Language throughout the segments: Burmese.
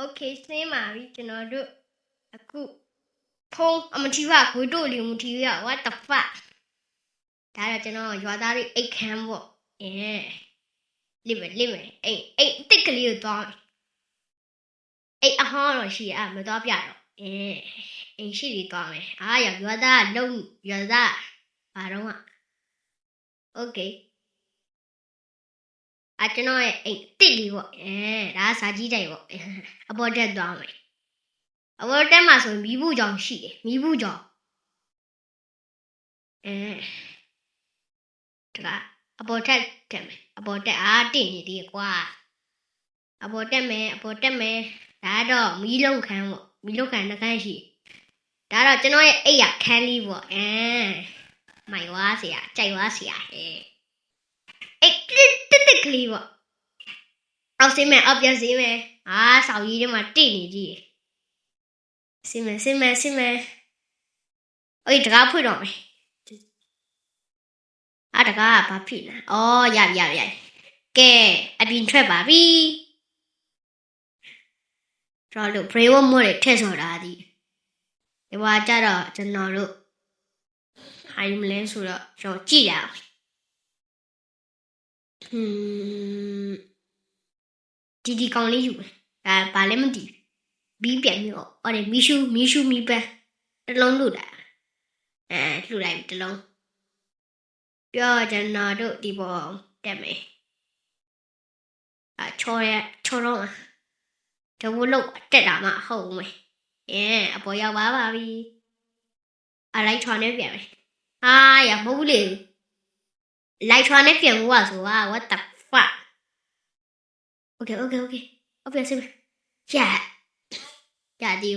Okay စင်းပါပြီကျွန်တော်တို့အခုဖုန်းအမထီပါဂွေတို့လီမထီရ what the fuck ဒါတော့ကျွန်တော်ရွာသားတွေအိတ်ခမ်းပေါ့လိမ့်မယ်အိတ်တစ်ကလေးကိုသွားမယ်အိတ်အဟောင်းတော့ရှိရမသွားပြတော့အိမ်ရှိလေးသွားမယ်ရွာသားလုံးရွာသားဘာတော့ Okay ကျွန်တော်ရဲ့အိတ်တစ်လေးပေါ့ဒါစာကြီးတိုင်ပေါ့အပေါ်တက်သွားမယ်အပေါ်တက်မှာဆိုရင်မီးဘူးကြောင်ရှိတယ်မီးဘူးကြောင်ဒါအပေါ်တက်တယ်မယ်အပေါ်တက်တင်နေသေးကွာအပေါ်တက်မယ်ဒါတော့မီးလုံးခန်းပေါ့မီးလုံးခန်းတစ်ခန်းရှိဒါတော့ကျွန်တော်ရဲ့အိတ်ရခန်းလေးပေါ့မိုင်ဝါဆရာကြိုက်ဝါဆရာအိတ်တစ်ကလေးပေါ့အောက်စင်းမယ်အောက်ပြစင်းမယ်ဆောက်ကြီးထဲမှာတိနေကြည့်စင်းမယ်အိတ်တကားဖွင့်တော့မယ်တကားဘာဖြစ်လဲရကဲအပြင်ထွက်ပါပြီကျွန်တော်တို့ brave mode ထည့်ဆိုတာဒီဘာကြတော့ကျွန်တော်တို့ဟိုင်းမလဲဆိုတော့ကျွန်တော်ကြည့်ရအောင်ဒီကောင်လေးယူဘာလဲမသိဘီးပြန်ပြီးတော့မီရှူမီပဲတလုံးလို့တာလှူလိုက်တလုံးပြောကျွန်တော်တို့ဒီပေါ်တက်မယ်ချောတော့တဝလို့တက်တာမှဟုတ်မယ်အပေါ်ရောက်ပါပြီလိုက်ထွားနေပြန်မယ်ရမဟုတ်ဘူးလေလိုက်ထွားနေပြန်ဘူးဆိုwhat the fuck okay ဆင်းရဒီ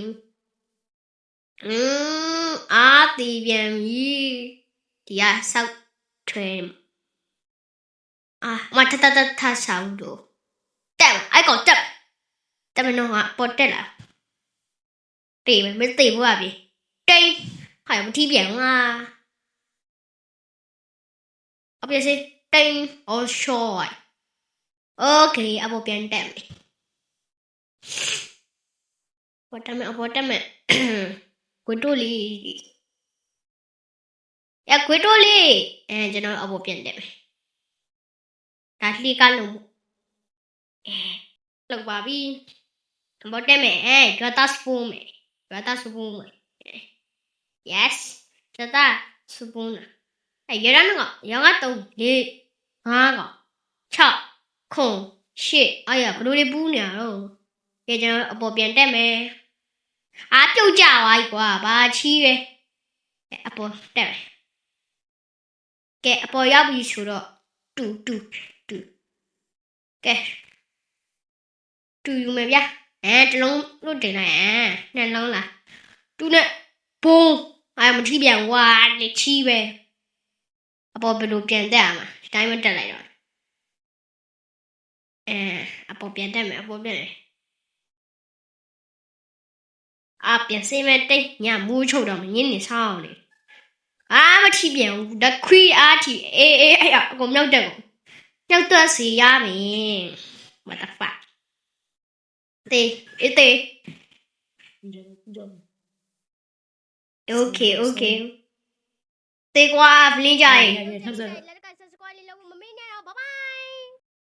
တီးပြန်ပြီဒီကဆောက်ထွဲမထဆောက်တော့တက်အဲ့ကောင်တက်မနော်ပေါ်တက်လာတေးမတေးဘူးပြီတိတ်ဟာမထီးပြန်အပြည့်စေတိတ် offshore okay အပေါ်ပြန်တက်မယ်ပေါ်တက်မယ်ဂွတိုးလေးဂွတိုးလေးကျွန်တော်အပေါ်ပြန်တက်မယ်ဒါလှီကလုံးလောက်ပါပြီပေါ်တက်မယ်ရွာသားစပူးမယ် yes ရွာသားစပူးရရနကရငါ3 4 5ក6 8ဘလို့လေးပူးနေရတော့ကျွန်တော်အပေါ်ပြန်တက်မယ်ပြုတ်ကြသွားပြီကွာဘာချီးပဲအပေါ်တက်မယ်ကဲအပေါ်ရောက်ပြီဆိုတော့တူကဲတူယူမယ်ဗျာတလုံးလို့တင်လိုက်နှစ်လုံးလားတူနဲ့ဘုံမထီးပြန်ဝါနေချီးပဲအပေါ်ဘယ်လိုပြန်တက်ရမှာဒီတိုင်းမတက်လိုက်တော့အပေါ်ပြန်တက်မယ်ပြန်စေးမဲ့တိတ်ညမူးချုပ်တော့မငင်းနေဆောင်လေမထီးပြန်ဘူးဒါခွီအားထီအကုန်မြောက်တက်ကုန်မြောက်တက်စီရမယ် what the fuck တေး okay တေးကွာဘလင်းကြရင်